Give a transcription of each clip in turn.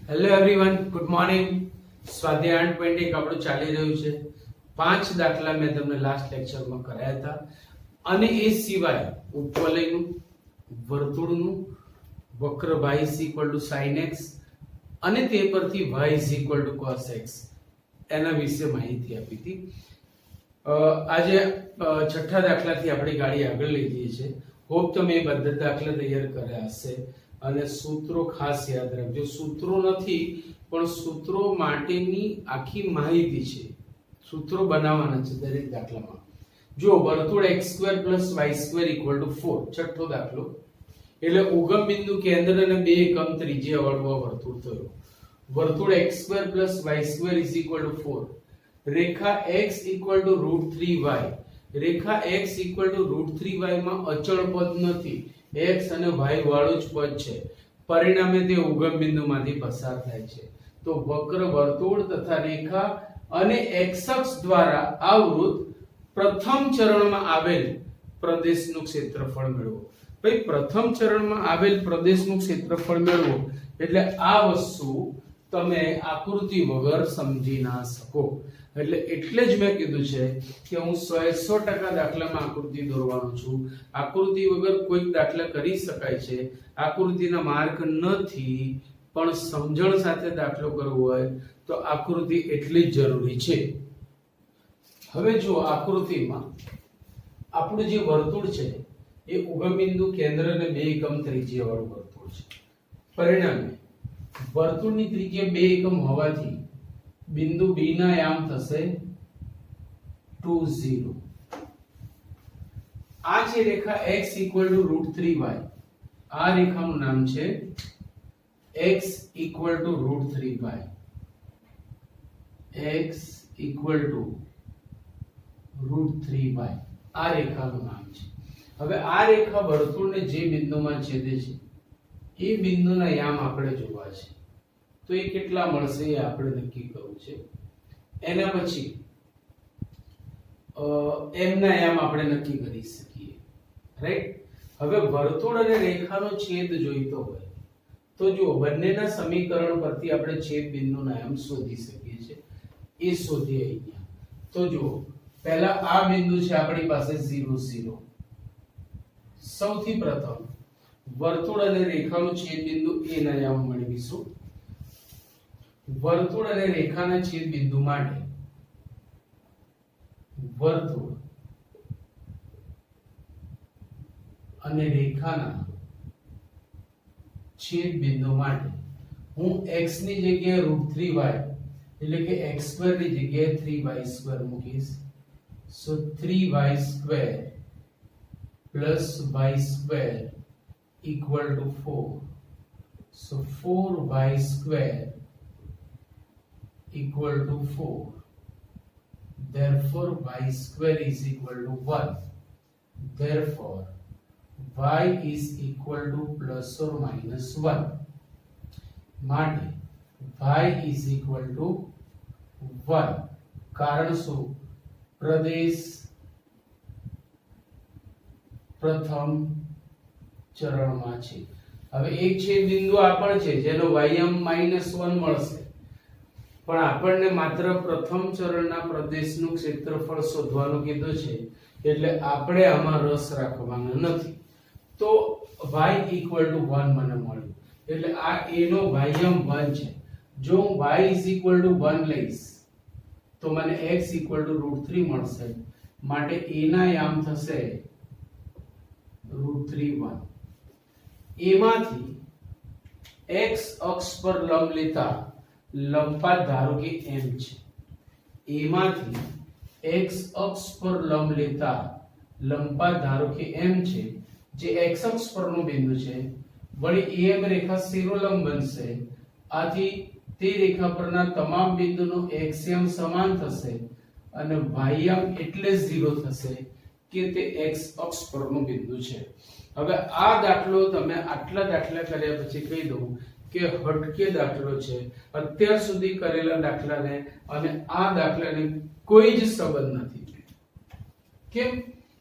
Hello everyone, good morning. સ્વાધ્યાય 8.1 આપણું ચાલી રહ્યું છે. 5 દાખલા મેં તમને લાસ્ટ લેક્ચરમાં કરાયા હતા અને એ સિવાય ઉપવલયનું, વર્તુળનું, વક્ર y sin x અને તે પરથી y cos x એના વિશે માહિતી આપી હતી. આજે છઠ્ઠા દાખલાથી આપણી ગાડી આગળ લઈ જઈએ છીએ. હોપ તમે એ બધા દાખલા તૈયાર કર્યા હશે અને સૂત્રો ખાસ યાદ રાખજો. સૂત્રો નથી પણ સૂત્રો માટેની આખી માહિતી છે. સૂત્રો બનાવવાના છે દરેક દાખલામાં. જો વર્તુળ x² + y² = 4, છઠ્ઠો દાખલો. એટલે ઉગમ બિંદુ કેન્દ્ર અને બે એકમ ત્રિજ્યા વાળું વર્તુળ થયું. વર્તુળ x² + y² = 4. રેખા x √3y. રેખા x √3y માં અચળ પદ નથી, x અને y વાળું જ પદ છે. પરિણામે તે ઉગમ બિંદુમાંથી પસાર થાય છે. તો વક્ર વર્તુળ તથા રેખા અને x અક્ષ દ્વારા આવૃત પ્રથમ ચરણમાં આવેલ પ્રદેશનું ક્ષેત્રફળ મેળવો. ભાઈ, પ્રથમ ચરણમાં આવેલ પ્રદેશનું ક્ષેત્રફળ મેળવો એટલે આ વસ્તુ તમે આકૃતિ વગર સમજી ના શકો. એટલે જ મેં કીધું છે કે હું 100% દાખલામાં આકૃતિ દોરવાનો છું. આકૃતિ વગર કોઈક દાખલા કરી શકાય છે. આકૃતિના માર્ક નથી, પણ સમજણ સાથે દાખલો કરવો હોય તો આકૃતિ એટલી જ જરૂરી છે. હવે જો આકૃતિમાં આપણું જે વર્તુળ છે એ ઉગમ બિંદુ કેન્દ્ર અને બે એકમ ત્રિજ્યા વાળું વર્તુળ છે. પરિણામે વર્તુળની ત્રિજ્યા 2 એકમ હોવાથી બિંદુ B ના યામ થશે 2 0. આ છે રેખા x √3y. આ રેખાનું નામ છે x √3y. x √3y આ રેખાનું નામ છે. હવે આ રેખા વર્તુળને જે બિંદુમાં છેદે છે એ બિંદુના યામ આપણે જોવા છે. તો એ કેટલા મળશે એ આપણે નક્કી કરવું છે. એના પછી m ના યામ આપણે નક્કી કરી શકીએ, રાઈટ? હવે વર્તુળ અને રેખાનો છેદ જોઈતો હોય તો જો બંનેના સમીકરણ પરથી આપણે છેદ બિંદુના યામ શોધી શકીએ છીએ. એ શોધીએ અહીંયા. તો જો પહેલા આ બિંદુ છે આપણી પાસે 0 0. સૌથી પ્રથમ વર્તુળ અને રેખાનું છેદ બિંદુ a ના યામ મેળવીશું. વર્તુળ અને રેખાના છેદ બિંદુ માટે વર્તુળ અને રેખાના છેદ બિંદુ માટે હું x ની જગ્યાએ √3y એટલે કે x² ની જગ્યાએ 3y² મૂકીશ. સો 3y² + y² = 4. so 4y² = 4. therefore y² = 1. therefore y is equal to ±1. માટે y is equal to 1. કારણ શું? પ્રદેશ પ્રથમ ચરણમાં છે. હવે એક છેદ બિંદુ આ પણ છે જેનો ym -1 મળશે, પણ આપણને માત્ર પ્રથમ ચરણના પ્રદેશનું ક્ષેત્રફળ શોધવાનું કીધું છે એટલે આપણે આમાં રસ રાખવાનો નથી. તો y = 1 મને મળ્યું એટલે આ a નો ym 1 છે. જો હું y = 1 લઈશ તો મને x √3 મળશે. માટે a ના યામ થશે √3 1. એમાંથી x અક્ષ પર લંબ લેતા લંબાત ધારો કે m છે. એમાંથી x અક્ષ પર લંબ લેતા લંબાત ધારો કે m છે, જે x અક્ષ પરનો બિંદુ છે. વળી am રેખા શિરોલંબ બનશે. આથી તે રેખા પરના તમામ બિંદુનો xm સમાન થશે અને ym એટલે 0 થશે કે તે x અક્ષ પરનો બિંદુ છે. હવે આ દાખલો તમે આટલા દાખલા કર્યા પછી કહી દઉં કે હટકે દાખલો છે. અત્યાર સુધી કરેલા દાખલાને અને આ દાખલાને કોઈ જ સંબંધ નથી. કેમ?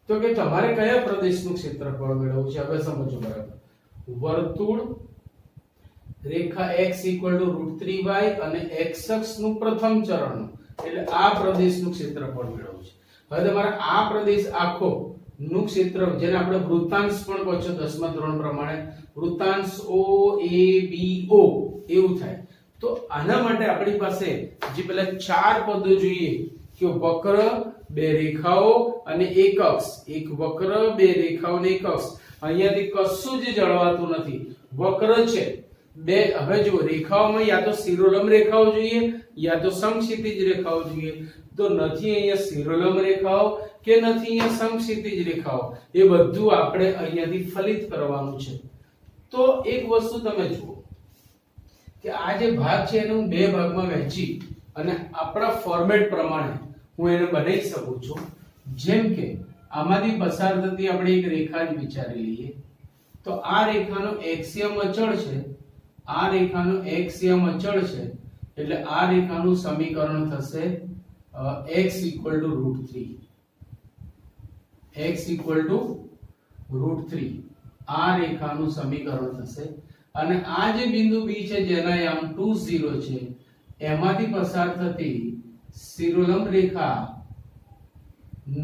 તો કે તમારે કયા પ્રદેશનું ક્ષેત્રફળ મેળવવું છે. હવે સમજો બરાબર. વર્તુળ રેખા x √3y અને x અક્ષનું પ્રથમ ચરણ એટલે આ પ્રદેશનું ક્ષેત્રફળ મેળવવું છે. હવે તમારે આ પ્રદેશ આખો નું ક્ષેત્ર જેને આપણે વૃત્તાંશ પણ કહો છો 10મા ધોરણ પ્રમાણે વૃત્તાંશ OABO એવું થાય. તો આના માટે આપણી પાસે જે પેલા ચાર પદો જોઈએ કે વક્ર, બે રેખાઓ અને એક અક્ષ. એક વક્ર, બે રેખાઓ અને એક અક્ષ. અહીંયાથી કશું જ જળવાતું નથી. વક્ર છે બે. હવે જો રેખાઓમાં યા તો શિરોલંબ રેખાઓ જોઈએ યા તો સમક્ષિતિજ રેખાઓ જોઈએ. તો નથી અહીંયા શિરોલંબ રેખાઓ કે નથી અહીંયા સમક્ષિતિજ રેખાઓ. એ બધું આપણે અહીંયાથી ફલિત કરવાનું છે. તો એક વસ્તુ તમે જુઓ કે આ જે ભાગ છે એને હું બે ભાગમાં વહેંચી અને આપણા ફોર્મેટ પ્રમાણે હું એને બનાવી શકું છું. જેમ કે આમાંથી પસાર થતી આપણે એક રેખા જ વિચારી લઈએ. તો આ રેખાનો એક્સિયમ અચળ છે. આ રેખાનો એક્સિયમ અચળ છે એટલે આ રેખાનું સમીકરણ થશે x √3. x √3 આ રેખાનું સમીકરણ થશે. અને આ જે બિંદુ B છે જેના યામ 2 0 છે એમાંથી પસાર થતી શિરોલંબ રેખા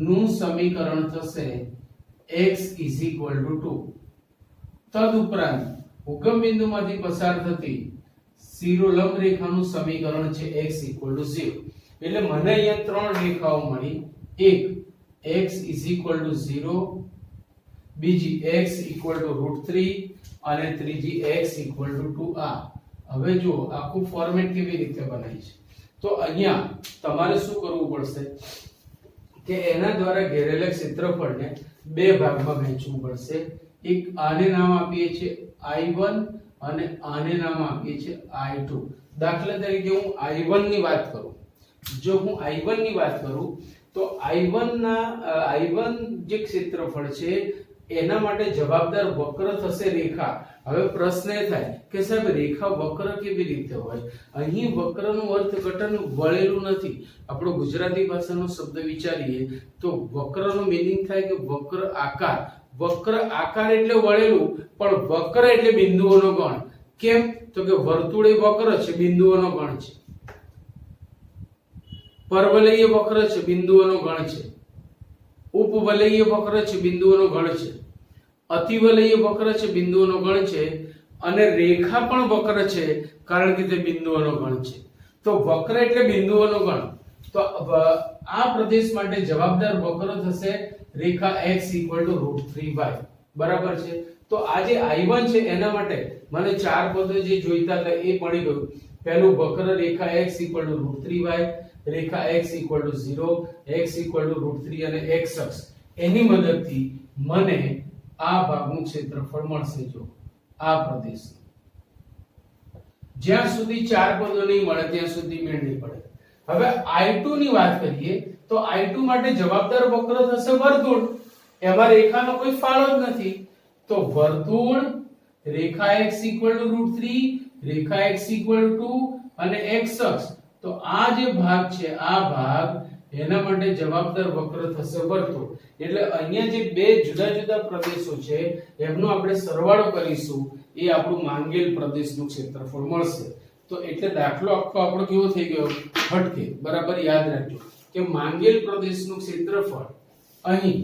નું સમીકરણ થશે x = 2. તદુપરાંત ઉગમ બિંદુમાંથી પસાર થતી શિરોલંબ રેખાનું સમીકરણ છે x = 0. એટલે મને અહીંયા ત્રણ રેખાઓ મળી. એક x = 0, બીજી x √3 અને ત્રીજી x = 2a. હવે જો આખું ફોર્મેટ કેવી રીતે બનાવી છે તો અહીંયા તમારે શું કરવું પડશે કે એના દ્વારા ઘેરેલા ક્ષેત્રફળને બે ભાગમાં વહેંચવું પડશે. એક આને નામ આપીએ છીએ I1 અને આને નામ આપીએ છીએ I2. દાખલા તરીકે હું I1 ની વાત કરું. જો હું I1 ની વાત કરું તો I1 જે ક્ષેત્રફળ છે એના માટે જવાબદાર વક્ર થશે રેખા. હવે પ્રશ્ન એ થાય કે સાહેબ રેખા વક્ર કેવી રીતે હોય? અહીં વક્રનું અર્થઘટન વળેલું નથી. આપણો ગુજરાતી ભાષાનો શબ્દ વિચારીએ તો વક્રનો મીનિંગ થાય કે વક્ર આકાર. વક્ર આકાર એટલે વળેલું, પણ વક્ર એટલે બિંદુઓનો ગણ. કેમ? તો કે વર્તુળ એ વક્ર છે, બિંદુઓનો ગણ છે. પરવલય વક્ર છે, બિંદુઓનો ગણ છે. ઉપવલય વક્ર છે, બિંદુઓનો ગણ છે. અતિવલય વક્ર છે, બિંદુઓનો ગણ છે. અને રેખા પણ વક્ર છે કારણ કે તે બિંદુઓનો ગણ છે. તો વક્ર એટલે બિંદુઓનો ગણ. તો આ પ્રદેશ માટે જવાબદાર વક્ર થશે રેખા x √3y. બરાબર છે. તો આ જે I1 છે એના માટે મને ચાર પદો જે જોઈતા હતા એ મળી ગયું. પહેલું વક્ર રેખા x √3y, રેખા x = 0, x √3 અને x અક્ષ. એની મદદથી મને આ ભાગનું ક્ષેત્રફળ મળશે. જો આ પ્રદેશ જ્યાં સુધી ચાર પદો નહીં મળે ત્યાં સુધી મેળ નહીં પડે. હવે I2 ની વાત કરીએ તો I2 માટે જવાબદાર વક્ર થશે વર્તુળ. એમાં રેખાનો કોઈ ફાળો જ નથી. તો વર્તુળ, રેખા x √3, રેખા x = 2 અને x અક્ષ. તો આ જે ભાગ છે આ ભાગ એના માટે જવાબદાર વક્ર થશે વર્તુળ. એટલે અહીંયા જે બે જુદા જુદા પ્રદેશો છે એમનો આપણે સરવાળો કરીશું એ આપણું માંગેલ પ્રદેશનું ક્ષેત્રફળ મળશે. તો એટલે દાખલો આખો આપણો કેવો થઈ ગયો? હટકે. બરાબર યાદ રાખજો કે માંગેલ પ્રદેશનું ક્ષેત્રફળ અહીં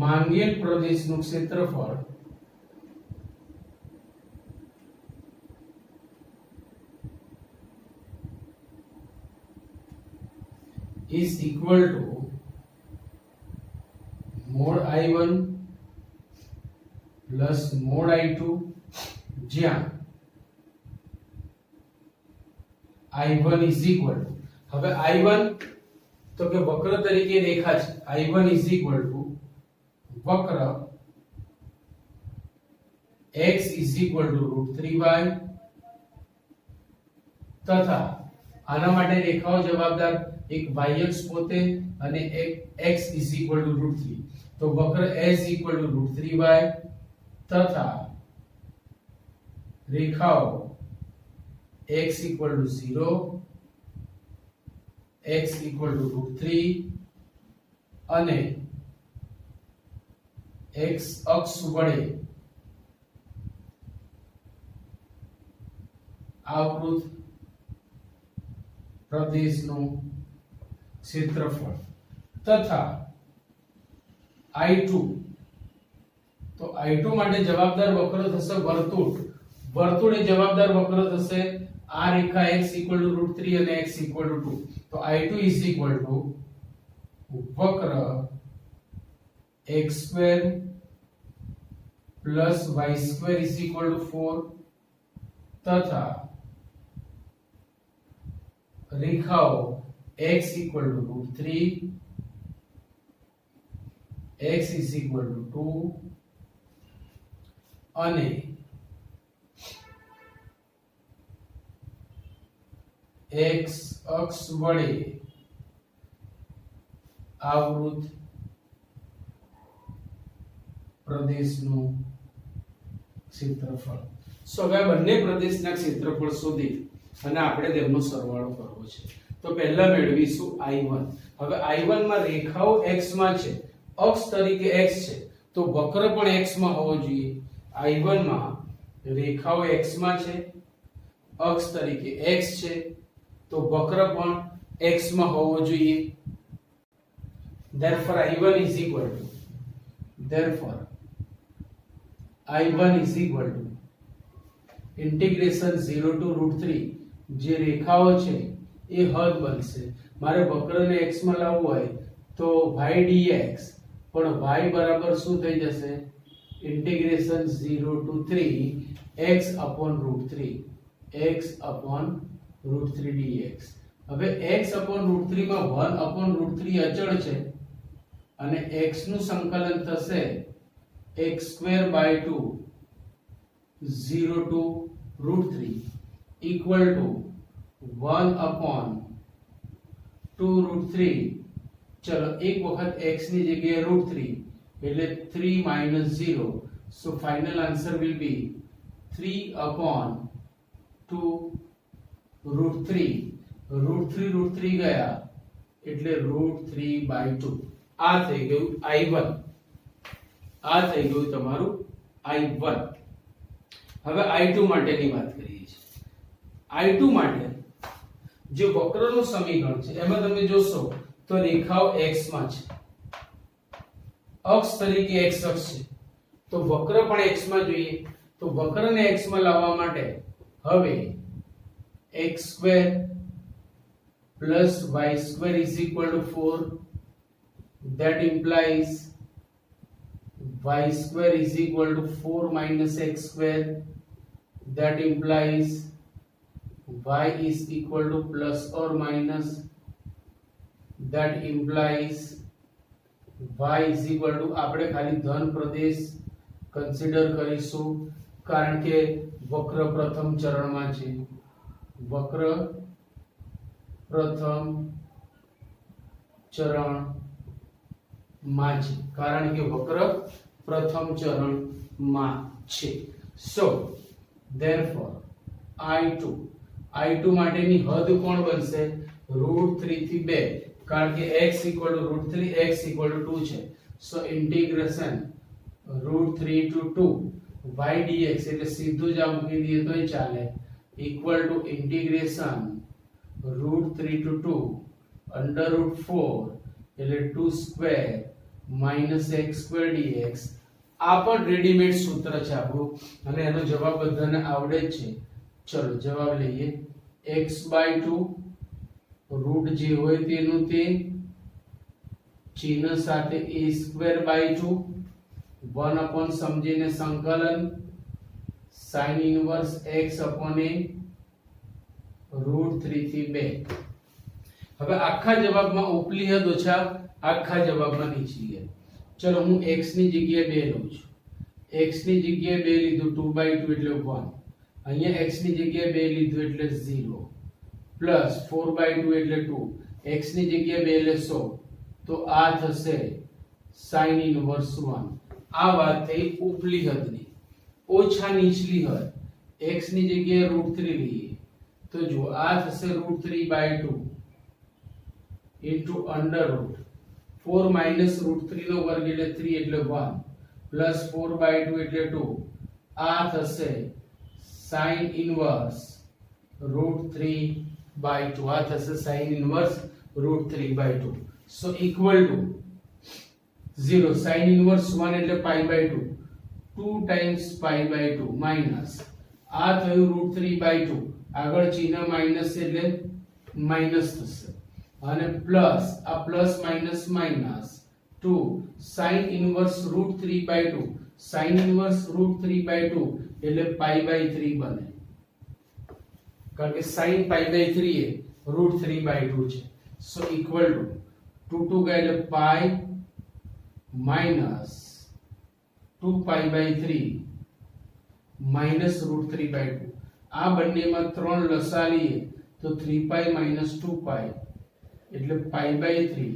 માંગેલ પ્રદેશનું ક્ષેત્રફળ is equal to mod I1 plus mod I2, જ્યાં I1 is equal to, હવે I1 તો કે વક્ર તરીકે રેખા છે. I1 is equal to વક્ર x = √3y તથા આના માટે રેખાઓ જવાબદાર એક y અક્ષ પોતે અને એક x = √3. તો વક્ર s = √3y તથા રેખાઓ x = 0, x equal to √3 અને x અક્ષ વડે આવૃત પ્રદેશનું ક્ષેત્રફળ તથા I2 તો I2 માટે જવાબદાર વક્ર થશે વર્તુળ. વર્તુળ એ જવાબદાર વક્ર થશે આ રેખા x √3 અને x 2. તો I2 વક્ર x² y² 4 તથા રેખાઓ x √3 x 2 અને x અક્ષ વડે આવૃત પ્રદેશનું ક્ષેત્રફળ. સો હવે બંને પ્રદેશના ક્ષેત્રફળ શોધી અને આપણે તેમનો સરવાળો કરવો છે. તો પહેલા મેળવીશું I1. હવે I1 માં રેખાઓ x માં છે, અક્ષ તરીકે x છે, તો વક્ર પણ x માં હોવો જોઈએ. I1 માં રેખાઓ x માં છે, અક્ષ તરીકે x છે, તો વક્ર પણ x માં હોવો જોઈએ. therefore I1 is equal to integration 0 to √3. જે રેખાઓ છે એ હદ બનશે. મારે વક્રને x માં લાવવું હોય તો y dx, પણ y બરાબર શું થઈ જશે? integration 0 to 3 x upon √3 dx. હવે x upon √3 માં 1 upon √3 અચળ છે અને x નું સંકલન થશે x²/2 0 to √3 equal to 1 upon 2 √3. ચલો એક વખત x ની જગ્યાએ √3 એટલે 3 minus 0. So final answer will be 3 upon 2 √3. √3 ગયા એટલે √3/2. આ થઈ ગયું I1. આ થઈ ગયું તમારું I1. હવે I2 માટેની વાત કરીએ છીએ. I2 માટે જે વક્રનું સમીકરણ છે એમાં તમે જોશો તો રેખાઓ x માં છે, અક્ષ તરીકે x અક્ષ છે, તો વક્ર પણ x માં જોઈએ. તો વક્રને x માં લાવવા માટે હવે x² y² 4. that implies y² 4 minus x². that implies y is equal to plus or minus. that implies y is equal to, આપણે ખાલી ધન પ્રદેશ કન્સિડર કરીશું કારણ કે વક્ર પ્રથમ ચરણમાં છે. વક્ર પ્રથમ ચરણમાં છે કારણ કે વક્ર પ્રથમ ચરણમાં છે. so therefore I2 માટેની હદ કોણ બનશે? √3 થી 2 કારણ કે x √3 x 2 છે. so integration √3 to 2 y dx એટલે સીધું જ આ મૂકી દઈએ તોય ચાલે equal to integration √3 to 2 under √4 એટલે 2 square minus x² dx. આ પણ રેડીમેડ સૂત્ર છે આપણું અને એનો જવાબ બધાને આવડે જ છે. ચલો જવાબ લઈએ. x/2 રૂટ જે હોય તેનું તે ચિહ્ન સાથે a²/2 1 upon સમજીને સંકલન sin inverse x upon a √3 થી 2. હવે આખા જવાબમાં ઉપલી હદ ઓછા આખા જવાબમાં નીચલી હદ. ચલો હું x ની જગ્યાએ 2 લઉં છું. x ની જગ્યાએ 2 લીધું 2/2 એટલે 1. અહીંયા x ની જગ્યાએ 2 લીધું એટલે 0 પ્લસ 4/2 એટલે 2. x ની જગ્યાએ 2 લેશો તો આ થશે sin ઇનવર્સ 1. આ વાત થઈ ઉપલી હદની. ઓછા નીચલી હદ x ની જગ્યાએ √3 લઈએ તો જો આ થશે √3/2 into under route 4 minus route 3 નો વર્ગ એટલે 3 એટલે 1 પ્લસ 4/2 એટલે 2 આ થશે sin ઇનવર્સ રૂટ 3/2 આ થશે sin inverse root 3/2 so equal to 0 sin inverse 1 એટલે pi/2 2 ટાઈમ્સ pi/2 માઈનસ આ થયું રૂટ 3/2 આગળ ચિહ્ન માઈનસ એટલે માઈનસ થશે અને પ્લસ આ plus minus minus 2 sin inverse root 3/2 sin inverse root 3/2 એટલે pi/3 બને કારણ કે sin pi/3 એ રૂટ 3/2 છે સો ઇક્વલ ટુ 2 2 એટલે pi minus 2 pi/3 minus route 3/2 આ બંનેમાં 3 લસા લઈએ તો 3 pi માઈનસ 2 pi એટલે pi/3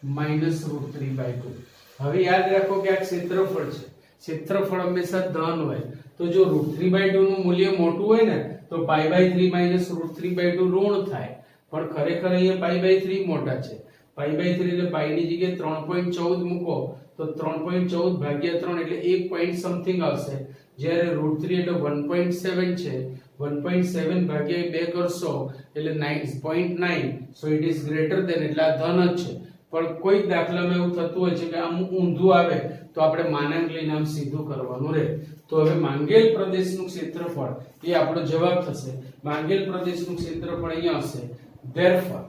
માઈનસ રૂટ 3/2 હવે યાદ રાખો કે આ ક્ષેત્રફળ છે ક્ષેત્રફળ હંમેશા ધન હોય તો જો રૂટ 3/2 નું મૂલ્ય મોટું હોય ને તો pi/3 માઈનસ રૂટ 3/2 ઋણ થાય પણ ખરેખર અહીંયા pi/3 મોટા છે pi/3 એટલે pi ની જગ્યાએ 3.14 મૂકો તો 3.14 ભાગ્યા 3 એટલે 1 પોઈન્ટ સમથિંગ આવશે જ્યારે રૂટ 3 એટલે 1.7 છે 1.7 ભાગ્યા 2 કરશો એટલે 9.9 so it is greater than એટલે આ ધન જ છે પણ કોઈક દાખલામાં એવું થતું હોય છે કે આમ ઊંધું આવે તો આપણે માનાંક લઈને આમ સીધું કરવાનું રહે તો હવે માંગેલ પ્રદેશનું ક્ષેત્રફળ એ આપણો જવાબ થશે માંગેલ પ્રદેશનું ક્ષેત્રફળ અહીંયા હશે therefore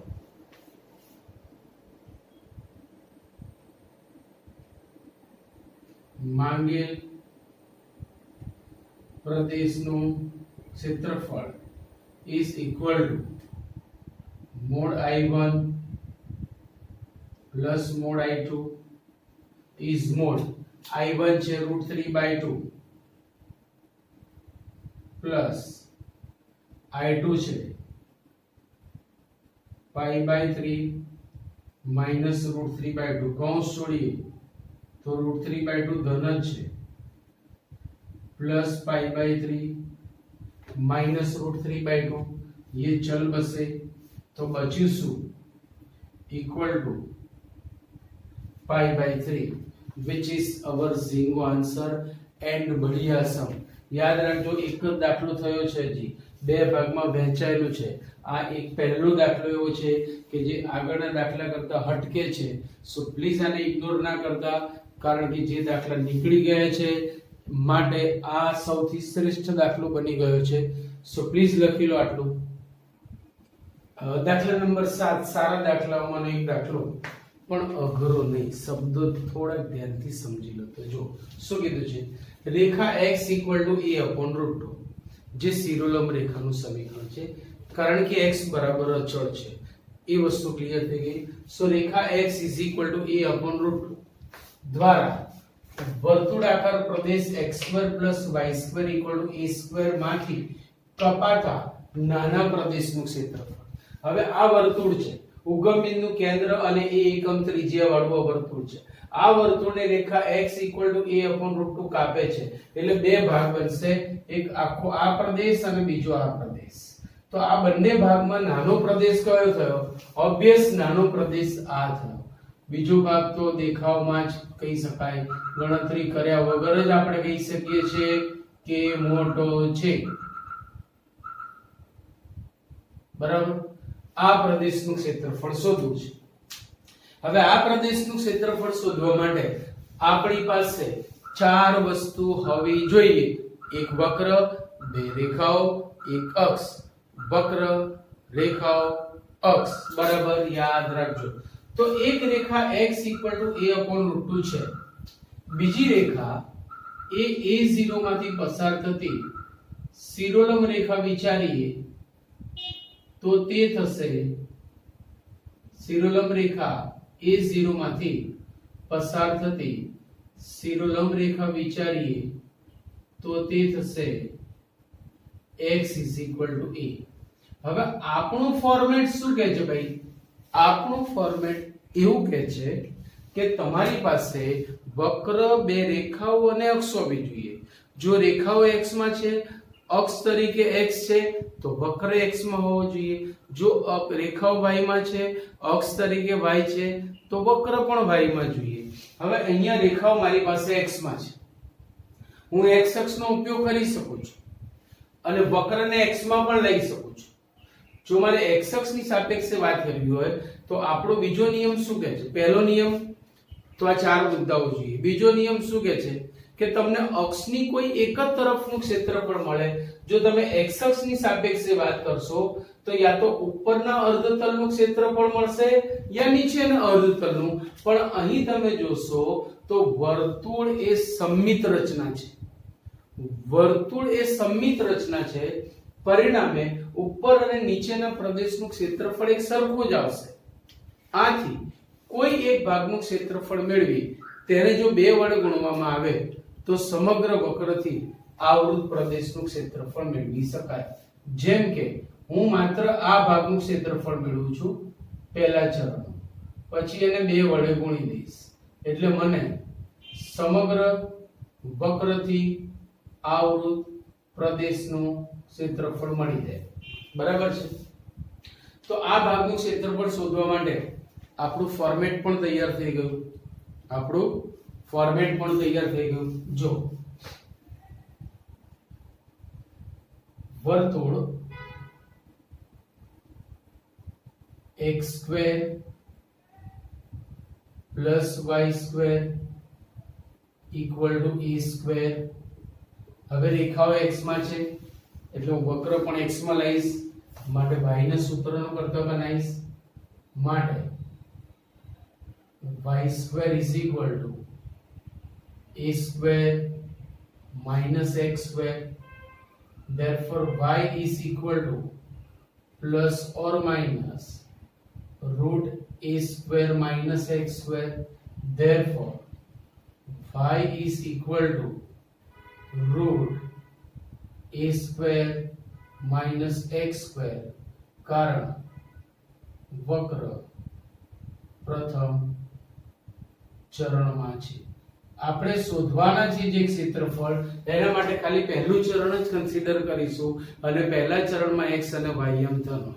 માંગેલ પ્રદેશનું ક્ષેત્રફળ is equal to mod I1 plus mod I2 is mod I1 છે root 3/2 plus I2 છે pi/3 minus root 3/2 કૌંસ છોડીએ તો root 3/2 ધન જ છે प्लस pi/3 माइनस रूट 3/2 ये चल बसे तो बच्યું શું equal to pi/3 which is our zingo answer and बढ़िया सम યાદ રાખજો એક જ દાખલો થયો છે જી બે ભાગમાં વહેંચાયેલું છે આ એક પહેલો દાખલો એવો છે કે જે આગળના દાખલા કરતા હટકે છે સો પ્લીઝ આને ઇગ્નોર ના કરતા કારણ કે જે દાખલા નીકળી ગયા છે માટે આ સૌથી શ્રેષ્ઠ દાખલો બની ગયો છે સો પ્લીઝ લખી લો આટલું દાખલા નંબર 7 સારા દાખલાઓમાંનો એક દાખલો પણ અઘરો નહીં શબ્દો થોડા ધ્યાનથી સમજી લો તો જો શું કીધું છે રેખા x a √2 જે શિરોલંબ રેખાનું સમીકરણ છે કારણ કે x બરાબર અચળ છે એ વસ્તુ ક્લિયર થઈ ગઈ સો રેખા x a √2 દ્વારા વર્તુળાકાર પ્રદેશ x2 y2 a2 માંથી કપાતા નાના પ્રદેશનું ક્ષેત્રફળ હવે આ વર્તુળ છે ઉગમ બિંદુ કેન્દ્ર અને એ એકમ ત્રિજ્યા વાળું વર્તુળ છે આ વર્તુળને રેખા x a √2 કાપે છે એટલે બે ભાગ બનશે એક આખો આ પ્રદેશ અને બીજો આ પ્રદેશ તો આ બંને ભાગમાં નાનો પ્રદેશ કયો થયો ઓબ્વિયસ નાનો પ્રદેશ આ થયો બીજો ભાગ તો દેખાવમાં જ કહી શકાય ગણતરી કર્યા વગર જ આપણે કહી શકીએ છીએ કે મોટો છે બરાબર આ પ્રદેશનું ક્ષેત્રફળ શોધવું છે હવે આ પ્રદેશનું ક્ષેત્રફળ શોધવા માટે આપણી પાસે ચાર વસ્તુ હોવી જોઈએ એક વક્ર બે રેખાઓ એક અક્ષ વક્ર રેખાઓ અક્ષ બરાબર યાદ રાખજો તો એક રેખા x a √2 છે બીજી રેખા એ a0 માંથી પસાર થતી શિરોલંબ રેખા વિચારીએ તો તે થશે શિરોલંબ રેખા a0 માંથી પસાર થતી શિરોલંબ રેખા વિચારીએ તો તે થશે x a હવે આપણું ફોર્મેટ શું કહે છે ભાઈ આપણું ફોર્મેટ એવું કહે છે કે તમારી પાસે વક્ર બે રેખાઓ અને અક્ષ હોવી જોઈએ જો રેખાઓ x માં છે અક્ષ તરીકે x છે તો વક્ર x માં હોવો જોઈએ. જો રેખાઓ y માં છે, અક્ષ તરીકે y છે તો વક્ર પણ y માં જોઈએ. હવે અહીંયા રેખાઓ મારી પાસે x માં છે, હું x અક્ષનો ઉપયોગ કરી શકું છું અને વક્રને x માં પણ લઈ શકું છું. જો મારે x અક્ષની સાપેક્ષે વાત કરવી હોય તો આપણો બીજો નિયમ શું કહે છે? પહેલો નિયમ તો આ ચાર મુદ્દાઓ જોઈએ. બીજો નિયમ શું કહે છે કે તમને અક્ષની કોઈ એક જ તરફનું ક્ષેત્રફળ મળે. જો તમે x અક્ષની સાપેક્ષે વાત કરશો તો યા તો ઉપરના અર્ધતલનું ક્ષેત્રફળ મળશે યા નીચેના અર્ધતલનું. પણ અહીં તમે જોશો તો વર્તુળ એ સમમિત રચના છે. વર્તુળ એ સમમિત રચના છે, પરિણામે ઉપર અને નીચેના પ્રદેશનું ક્ષેત્રફળ એક સરખું જ આવશે. આથી કોઈ એક ભાગનું ક્ષેત્રફળ મેળવી તેને જો 2 વડે ગુણવામાં આવે તો સમગ્ર વક્રથી આવૃત પ્રદેશનું ક્ષેત્રફળ મેળવી શકાય. જેમ કે હું માત્ર આ ભાગનું ક્ષેત્રફળ મેળવું છું પહેલા ચરણમાં, પછી એને 2 વડે ગુણી દઈશ એટલે મને સમગ્ર વક્રથી આવૃત પ્રદેશનું ક્ષેત્રફળ મળી જાય. બરાબર છે? તો આ ભાગનું ક્ષેત્રફળ શોધવા માટે આપણું ફોર્મેટ પણ તૈયાર થઈ ગયું. જો વર્તુળ x² + y² = a². હવે રેખાઓ x માં છે એટલે હું વક્ર પણ x માં લઈશ, માટે y ના સૂત્રનો કરતો બનાવીશ. માટે y² = a² - x². therefore y is equal to plus or minus root a² minus x². therefore y is equal to root a² minus x². કારણ વક્ર પ્રથમ ચરણમાં છે. આપણે શોધવાના છે જે ક્ષેત્રફળ, એના માટે ખાલી પહેલું ચરણ જ કન્સિડર કરીશું અને પહેલા ચરણમાં x અને y એમ થવાનું.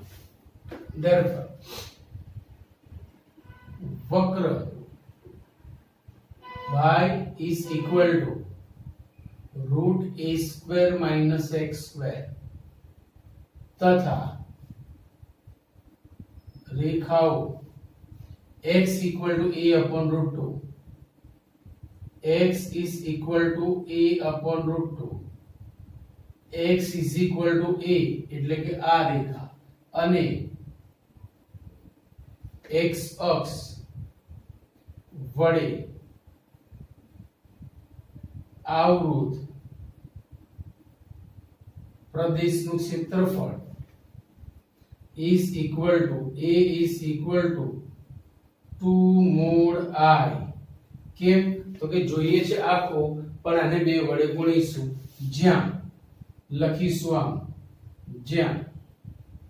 therefore વક્ર y is equal to root a² minus x² તથા રેખાઓ x equal to a upon root 2, x is equal to a upon root 2, x is equal to a એટલે કે આ રેખા અને x અક્ષ વડે આવૃત પ્રદેશનું ક્ષેત્રફળ is equal to 2 mod I. કેમ? તો કે જોઈએ છે આખો, પણ આને 2 વડે ગુણીશું. જ્યાં લખીશું આમ, જ્યાં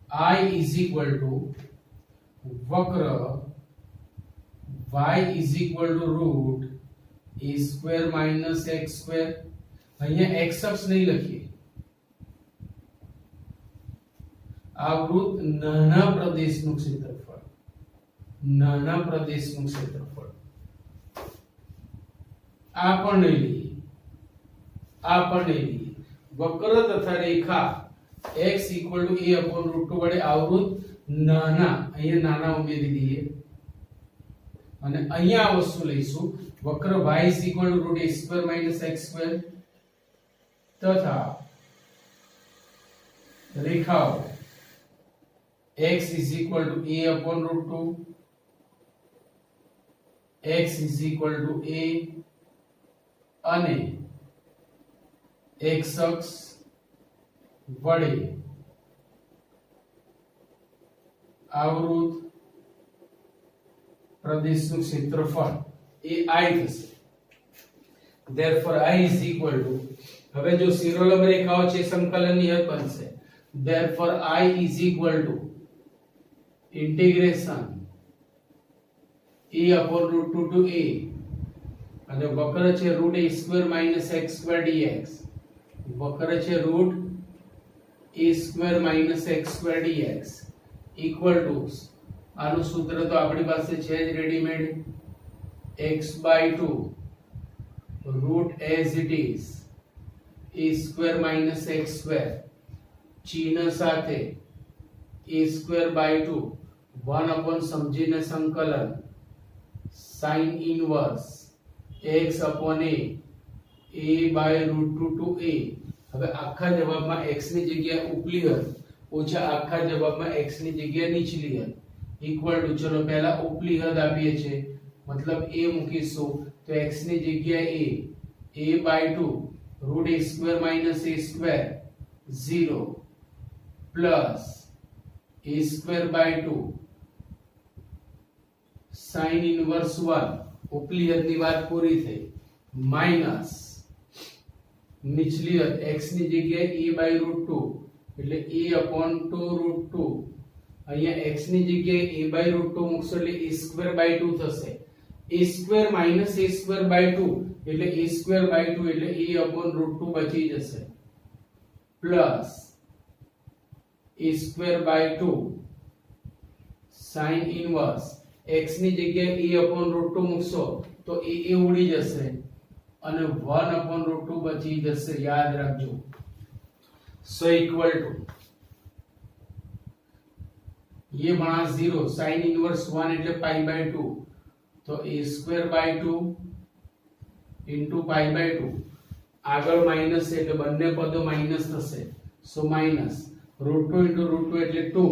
I is equal to વક્ર y is equal to root a² minus x². અહીંયા x અક્ષ નહીં લખીએ, આવૃત નાના પ્રદેશનું ક્ષેત્રફળ. આ પણ નહીં લઈએ. વક્ર તથા રેખા x equal to a upon root 2 વડે આવૃત નાના, અહીંયા નાના ઉમેરી દઈએ અને અહીંયા આ વસ્તુ લઈશું. વક્ર y is equal to root a² minus x² તથા રેખાઓ x is equal to a upon root 2, x is equal to a અને x અક્ષ વડે આવૃત પ્રદેશનું ક્ષેત્રફળ એ I થશે. therefore I is equal to, હવે જો શિરોલંબ રેખાઓ છે સંકલનની હદ બનશે. therefore I is equal to integration a upon root 2 to a અને વક્ર છે root a² minus x² dx. વક્ર છે root a square minus X square dx equal to આનું સૂત્ર તો આપણી પાસે છે જ readymade x by 2 root as it is a square minus X square ચિહ્ન સાથે a સ્ક્વેર બાય 2 1 અપોન સમજીને સંકલન sin inverse x upon a by root 2 to a. હવે આખા જવાબમાં x ની જગ્યાએ ઉપલી હદ ઓછા આખા જવાબમાં x ની જગ્યાએ નીચલી હદ ઇક્વલ ટુ, ચલો પહેલા ઉપલી હદ આપીએ છે મતલબ a મૂકીશું તો x ની જગ્યાએ a by 2 root a square minus a square 0 plus a square by 2 sin inverse 1 ઉપલી હદની વાત પૂરી થઈ માઈનસ નીચલી હદ x ની જગ્યાએ a બાય રૂટ 2 એટલે a અપોન 2 રૂટ 2. અહીંયા x ની જગ્યાએ a બાય રૂટ 2 મૂકશો એટલે a સ્ક્વેર બાય 2 થશે. a square minus a square by 2 એટલે a સ્ક્વેર બાય 2 એટલે a અપોન રૂટ 2 બચી જશે plus a square by 2 sin inverse x ની જગ્યાએ a અપોન રૂટ 2 મૂકશો તો a ઉડી જશે અને 1 અપોન રૂટ 2 બચી જશે. યાદ રાખજો. સો ઇક્વલ ટુ ये बना 0 sin इनवर्स 1 એટલે પાઈ બાય 2 તો a સ્ક્વેર બાય 2 ઇન્ટુ પાઈ બાય 2 આગળ માઈનસ એટલે બંને પદો માઈનસ થશે so minus root 2 into root 2 એટલે 2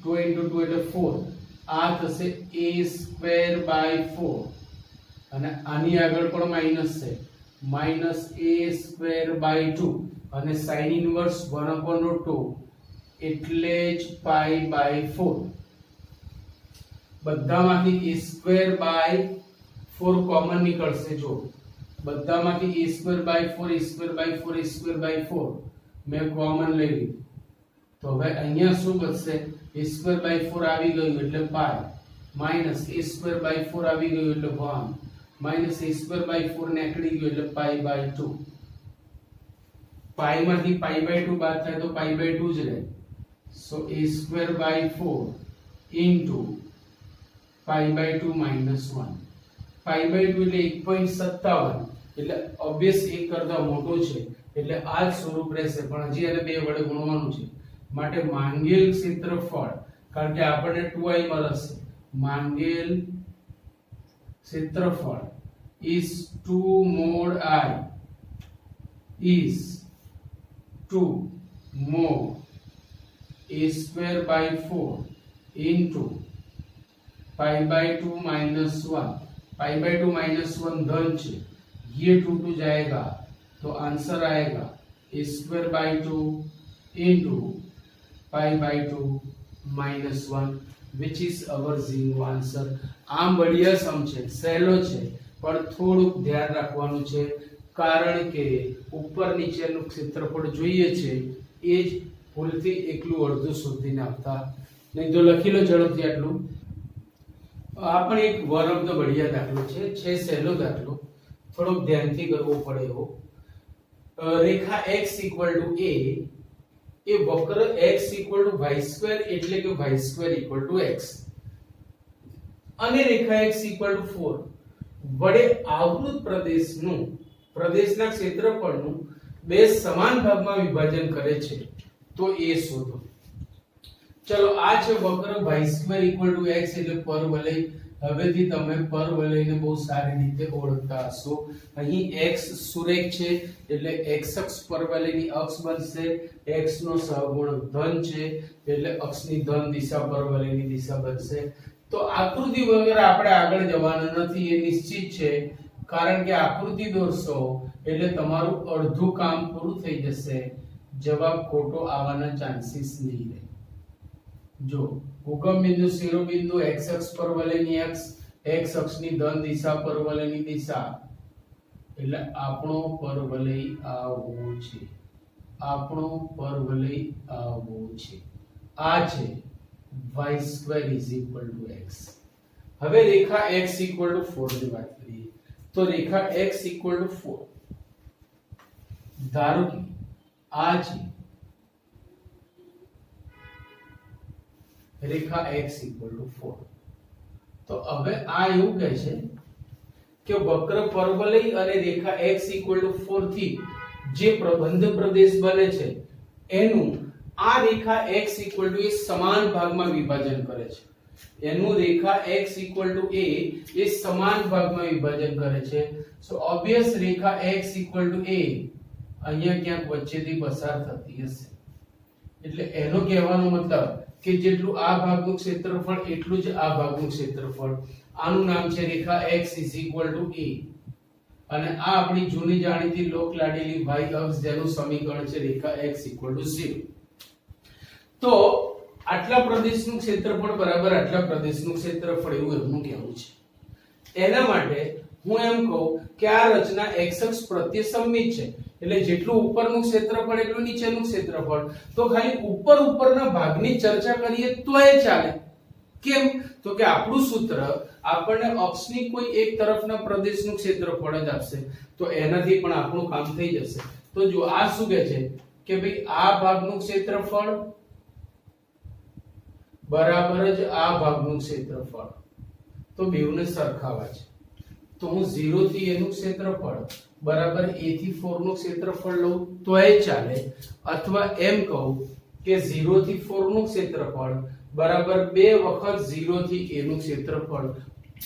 2 ઇન્ટુ 2 એટલે 4 આ થશે a સ્ક્વેર બાય 4 અને આની આગળ પણ માઈનસ છે માઈનસ a સ્ક્વેર બાય 2 અને sin ઇનવર્સ 1 upon root 2 એટલે જ પાઈ બાય 4. બધામાંથી a સ્ક્વેર બાય 4 કોમન નીકળશે. જો બધામાંથી a square by 4 a square by 4 a square by 4 મેં કોમન લઈ લીધું તો હવે અહીંયા શું બચશે a સ્ક્વેર બાય 4 આવી ગયું એટલે pi minus a square by 4 આવી ગયું એટલે 1 માઈનસ a સ્ક્વેર બાય 4 નીકળી ગયું એટલે પાઈ બાય 2. પાઈ માંથી પાઈ બાય 2 બાદ થાય તો પાઈ બાય 2 જ રહે. So a square by 4 into pi by 2 minus 1. Pi by 2 એટલે 1.57 એટલે ઓબ્વિયસ 1 કરતા મોટો છે એટલે આ જ સ્વરૂપ રહેશે પણ હજી એને 2 વડે ગુણવાનું છે માટે માંગેલ ક્ષેત્રફળ કારણ કે આપણને 2i મળશે માંગેલ ક્ષેત્રફળ is 2 mod I is 2 mod a square by 4 into pi by 2 minus 1. pi by 2 minus 1 धन है ये 2 जाएगा तो आंसर आएगा a square by 2 into pi by 2 minus 1 which is our zero answer. આમ बढ़िया सम છે સહેલો છે પણ થોડુંક ધ્યાન રાખવાનું છે કારણ કે ઉપર નીચેનું ક્ષેત્રફળ જોઈએ છે એ જ ભૂલથી એકલું અડધું શોધીને આપતા નહીં તો લખી લો ઝડપથી આટલું. આ પણ એક વન ઓફ ધ बढ़िया દાખલો છે સહેલો દાખલો થોડોક ધ્યાનથી કરવો પડે એવો. રેખા x ઇક્વલ ટુ a એ વક્ર x ઇક્વલ ટુ y² એટલે કે y² ઇક્વલ ટુ x અને રેખા x ઇક્વલ ટુ 4 વડે આવૃત પ્રદેશના ક્ષેત્રફળનું બે સમાન ભાગમાં વિભાજન કરે છે તો એ શોધો. ચલો આ છે વક્ર y² ઇક્વલ ટુ x એટલે પરવલય. હવેથી તમે પરવલયને બહુ સારી રીતે ઓળખતા હશો. અહીં x સુરેખ છે એટલે x અક્ષ પરવલયની અક્ષ બનશે. x નો સહગુણક ધન છે એટલે અક્ષની ધન દિશા પરવલયની દિશા બનશે. તો આકૃતિ વગર આપણે આગળ જવાના નથી એ નિશ્ચિત છે કારણ કે આકૃતિ દોરશો એટલે તમારું અડધું કામ પૂરું થઈ જશે. જવાબ ખોટો આવવાના ચાન્સીસ નહીં રહે. જો ઉગમ બિંદુ શિરોબિંદુ x અક્ષ પરવલયની x અક્ષની ધન દિશા પરવલયની દિશા એટલે આપણો પરવલય આવો છે. આપણો પરવલય આવો છે. આ છે y² is equal to x. હવે રેખા x equal to 4 ની વાત કરીએ તો રેખા x equal to 4 ધારો કે આ છે રેખા x = 4. તો હવે આ એવું કહે છે કે વક્ર પરવલય અને રેખા x = 4 થી જે પ્રબંધ પ્રદેશ બને છે એનું આ રેખા x = એ સમાન ભાગમાં વિભાજન કરે છે. એનું રેખા x = a એ સમાન ભાગમાં વિભાજન કરે છે. સો ઓબ્વિયસ રેખા x = a અહીંયા ક્યાંક વચ્ચેથી પસાર થતી હશે. એટલે એનો કહેવાનો મતલબ કે જેટલું આ ભાગનું ક્ષેત્રફળ એટલું જ આ ભાગનું ક્ષેત્રફળ. આનું નામ છે રેખા x = a. અને આ આપણી જૂની જાણીતી લોક લાડેલી y અક્ષ જેનું સમીકરણ છે રેખા x = 0. તો આટલા પ્રદેશનું ક્ષેત્રફળ બરાબર આટલા પ્રદેશનું ક્ષેત્રફળ એવું એમનું કહેવું છે. એના માટે હું એમ કહું કે આ રચના x અક્ષ પ્રત્યે સમમિત છે. એટલે જેટલું ઉપરનું ક્ષેત્રફળ એટલું નીચેનું ક્ષેત્રફળ. તો ખાલી ઉપરના ભાગની ચર્ચા કરીએ તોય ચાલે. કેમ? તો કે આપણું સૂત્ર આપણને અક્ષની કોઈ એક તરફના પ્રદેશનું ક્ષેત્રફળ જ આપશે. તો એનાથી પણ આપણું કામ થઈ જશે. તો જો આ શું કહે છે કે ભાઈ આ ભાગનું ક્ષેત્રફળ બરાબર જ આ ભાગનું ક્ષેત્રફળ. તો બેવને સરખાવા છે. તો હું 0 થી a નું ક્ષેત્રફળ બરાબર a થી 4 નું ક્ષેત્રફળ લઉં તોય ચાલે. અથવા એમ કહું કે 0 થી 4 નું ક્ષેત્રફળ બરાબર 2 વખત 0 થી a નું ક્ષેત્રફળ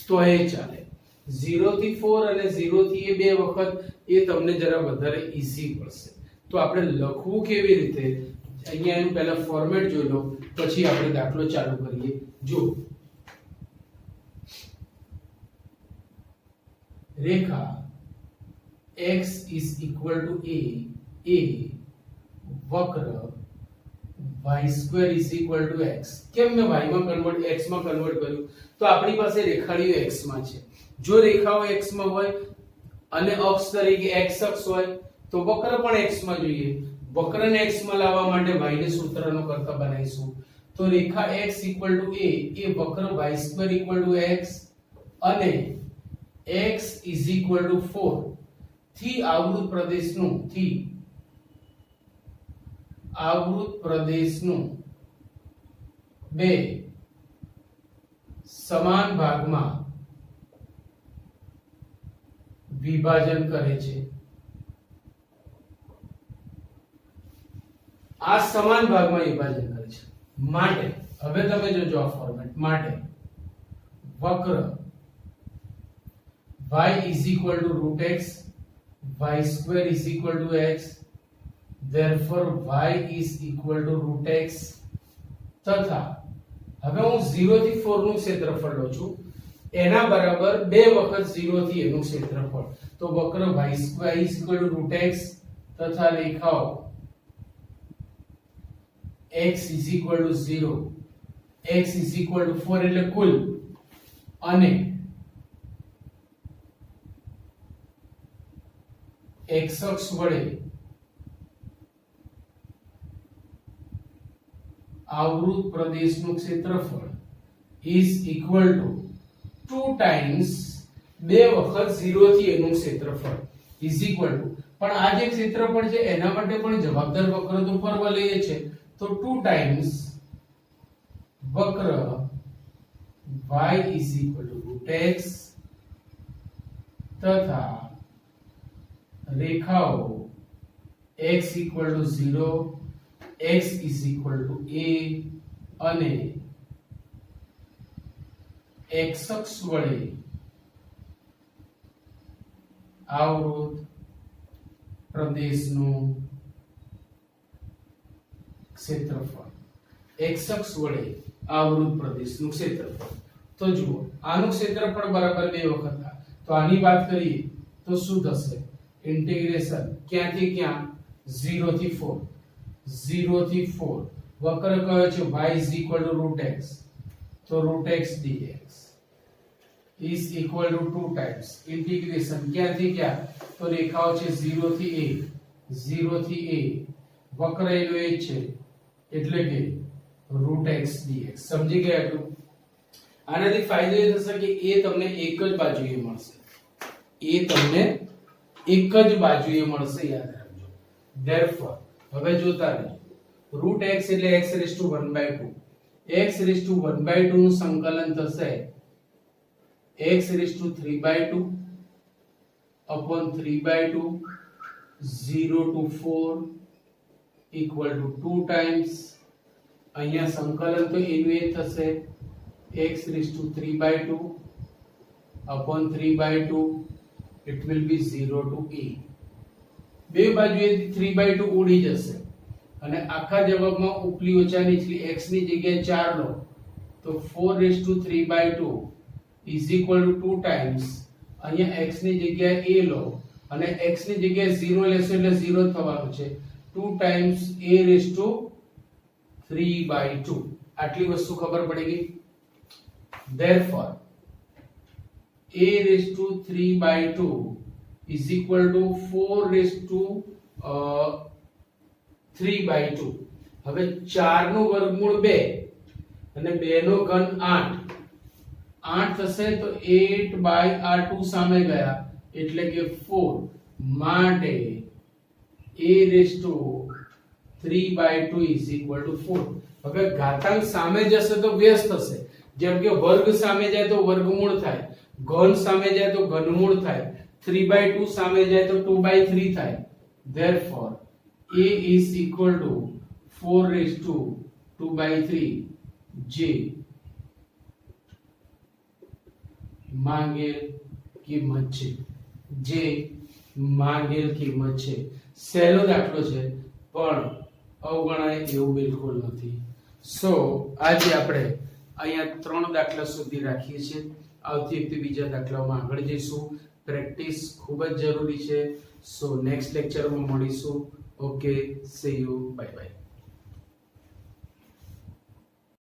તોય ચાલે. 0 થી 4 અને 0 થી a 2 વખત એ તમને જરા વધારે ઈઝી પડશે. તો આપણે લખવું કેવી રીતે અહીંયા એનું પહેલા ફોર્મેટ જોઈ લો પછી આપણે દાખલો ચાલુ કરીએ. જો રેખા x = a એ વક્ર y² = x. કેમ મેં y માં કન્વર્ટ x માં કન્વર્ટ કર્યું? તો આપણી પાસે રેખાડીઓ x માં છે. જો રેખાઓ x માં હોય અને અક્ષ તરીકે x અક્ષ હોય તો વક્ર પણ x માં જોઈએ. વક્રને x માં લાવવા માટે y ને સૂત્રનો કરતા બનાવીશું. તો રેખા x = a એ વક્ર y² = x અને x = 4 થી આવૃત પ્રદેશનું બે સમાન ભાગમાં વિભાજન કરે છે. આ સમાન ભાગમાં વિભાજન કરે છે માટે હવે તમે જોજો આ ફોર્મેટ માટે વક્ર y = √x y² = x therefore y = √x તથા હવે હું 0 થી 4 નું ક્ષેત્રફળ લઉં છું એના બરાબર 2 વખત 0 થી a નું ક્ષેત્રફળ. તો વક્ર y² = √x તથા રેખાઓ x = 0 x = 4 એટલે કુલ અને x અક્ષ વડે આવૃત પ્રદેશનું ક્ષેત્રફળ = 2 ટાઈમ્સ 2 વખત 0 થી a નું ક્ષેત્રફળ પણ આ જે ક્ષેત્રફળ છે એના માટે પણ જવાબદાર વક્ર તો પરવલય છે. તો 2 ટાઈમ્સ વક્ર y = √x તથા રેખાઓ x = 0 x = a અને x અક્ષ વડે આવૃત પ્રદેશનું ક્ષેત્રફળ. x અક્ષ વડે આવૃત પ્રદેશનું ક્ષેત્રફળ. તો જુઓ આનું ક્ષેત્રફળ બરાબર 2 વખત આ. તો આની વાત કરીએ તો શું થશે? ઇન્ટિગ્રેશન ક્યાંથી ક્યાં 0 થી 4 વક્ર કયો છે y = √x તો √x dx = 2 ટાઈમ્સ ઇન્ટિગ્રેશન ક્યાંથી ક્યાં તો રેખાઓ છે 0 થી a વક્ર એનો એ છે એટલે કે √x dx. સમજી ગયા એટલું? આનાથી ફાયદો એ થશે કે એ તમને એક જ બાજુએ મળશે. યાદ રાખજો. therefore હવે જોતા રહેજો √x એટલે x⁻² x રેઝ ટુ 1/2 નું સંકલન થશે x rays two 3/2 upon 3/2 0 to 4 equal to 2 times અહીંયા સંકલન તો એનું એ થશે x raised to 3/2 upon 3/2 it will be 0 to a બે બાજુએથી 3/2 ઉડી જશે અને આખા જવાબમાં ઉપલી ઓછા નીચલી x ની જગ્યાએ 4 લો તો 4 raised to 3/2 is equal to 2 times અહીંયા x ની જગ્યાએ a લો અને x ની જગ્યાએ 0 લેશો એટલે 0 થવાનું છે 2 times a raised to 3/2 આટલી વસ્તુ ખબર પડી ગઈ therefore a raised to 3/2 is equal to 4 raised to 3/2 હવે 4 નું વર્ગમૂળ 2 અને 2 નો ઘન 8 8 થશે તો 8 by આ 2 સામે ગયા એટલે કે 4 માટે a raised to 3/2 is equal to 4 હવે ઘાતાંક સામે જશે તો વ્યસ્ત થશે જેમ કે વર્ગ સામે જાય તો વર્ગમૂળ થાય ઘન સામે જાય તો ઘનમૂળ થાય 3/2 સામે જાય તો 2/3 થાય therefore a is equal to 4 raised to 2/3 જે માંગેલ કિંમત છે જે માંગેલ કિંમત છે સહેલો દાખલો છે પણ અવગણાય એવું બિલકુલ નથી સો આજે આપણે અહીંયા 3 દાખલા સુધી રાખીએ છીએ આવતી વખતે બીજા દાખલાઓમાં આગળ જઈશું પ્રેક્ટિસ ખૂબ જ જરૂરી છે સો નેક્સ્ટ લેક્ચરમાં મળીશું okay C you bye bye